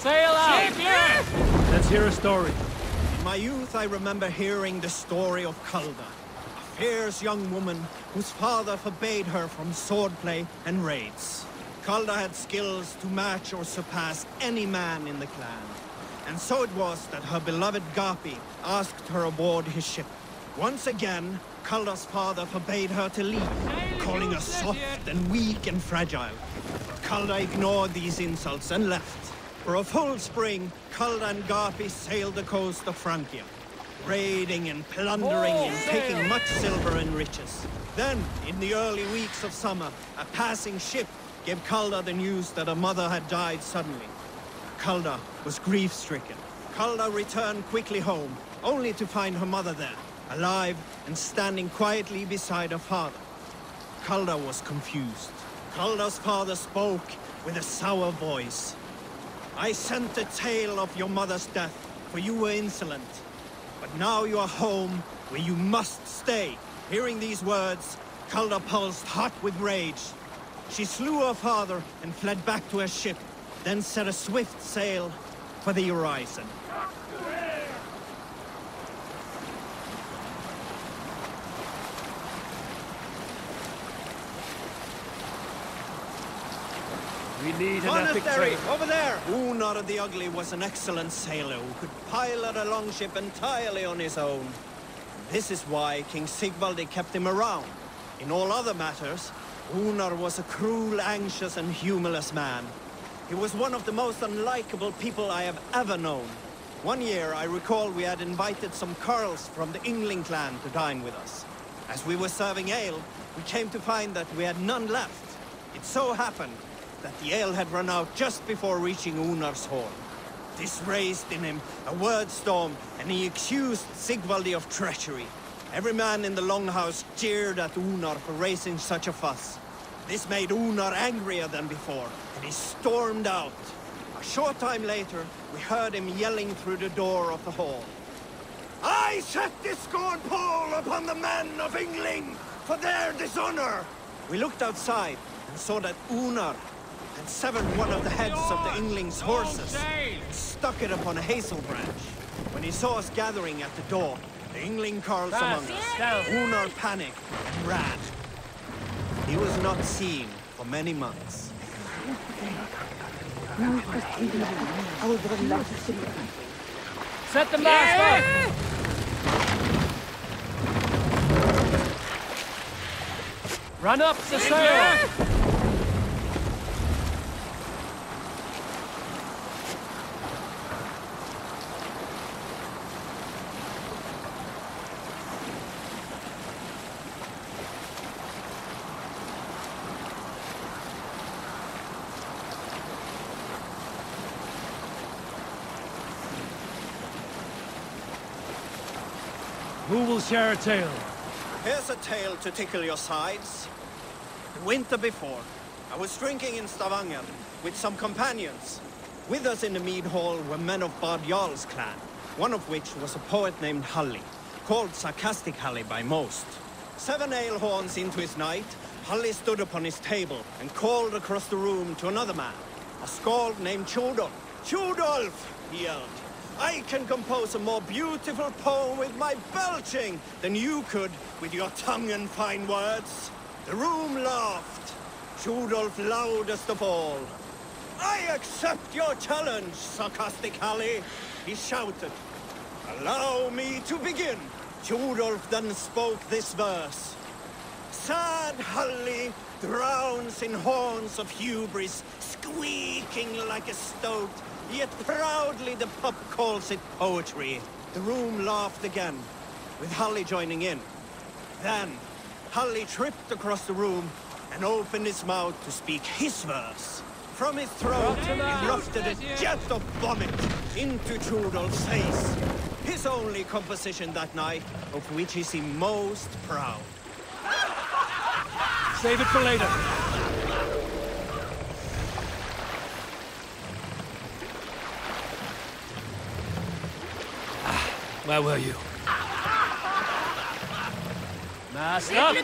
Sail out! Let's hear a story. In my youth, I remember hearing the story of Calda, a fierce young woman whose father forbade her from swordplay and raids. Calda had skills to match or surpass any man in the clan. And so it was that her beloved Gapi asked her aboard his ship. Once again, Calda's father forbade her to leave, calling her soft and weak and fragile. Calda ignored these insults and left. For a full spring, Calda and Gapi sailed the coast of Francia, raiding and plundering and taking much silver and riches. Then, in the early weeks of summer, a passing ship gave Calda the news that her mother had died suddenly. Calda was grief-stricken. Calda returned quickly home, only to find her mother there, alive and standing quietly beside her father. Calda was confused. Calda's father spoke with a sour voice. "I sent the tale of your mother's death, for you were insolent. But now you are home, where you must stay." Hearing these words, Calda pulsed hot with rage. She slew her father and fled back to her ship, then set a swift sail for the horizon. We need an epic Monastery, tale. over there! Unar the Ugly was an excellent sailor who could pilot a longship entirely on his own. This is why King Sigvaldi kept him around. In all other matters, Unar was a cruel, anxious, and humorless man. He was one of the most unlikable people I have ever known. One year, I recall we had invited some Carls from the Yngling clan to dine with us. As we were serving ale, we came to find that we had none left. It so happened that the ale had run out just before reaching Unar's hall. This raised in him a word storm, and he accused Sigvaldi of treachery. Every man in the Longhouse jeered at Unar for raising such a fuss. This made Unar angrier than before, and he stormed out. A short time later, we heard him yelling through the door of the hall. "I set this scorn pole upon the men of Yngling for their dishonor!" We looked outside and saw that Unar had severed one of the heads of the Yngling's horses and stuck it upon a hazel branch. When he saw us gathering at the door, the Yngling Carls among us, Unar panicked and ran. He was not seen for many months. Set the mast up! Run up the sail! Who will share a tale? Here's a tale to tickle your sides. The winter before, I was drinking in Stavanger with some companions. With us in the mead hall were men of Bard Jarl's clan, one of which was a poet named Halli, called Sarcastic Halli by most. 7 ale horns into his night, Halli stood upon his table and called across the room to another man, a skald named Tjodolf. "Tjodolf!" he yelled. "I can compose a more beautiful poem with my belching than you could with your tongue and fine words." The room laughed. Tjodolf loudest of all. "I accept your challenge, Sarcastic Halli," he shouted. "Allow me to begin." Tjodolf then spoke this verse. "Sad Halli drowns in horns of hubris, squeaking like a stoat, yet proudly the pup calls it poetry." The room laughed again, with Halli joining in. Then, Halli tripped across the room and opened his mouth to speak his verse. From his throat, erupted a jet of vomit into Tjodolf's face. His only composition that night, of which he seemed most proud. Save it for later. Where were you? Mast up!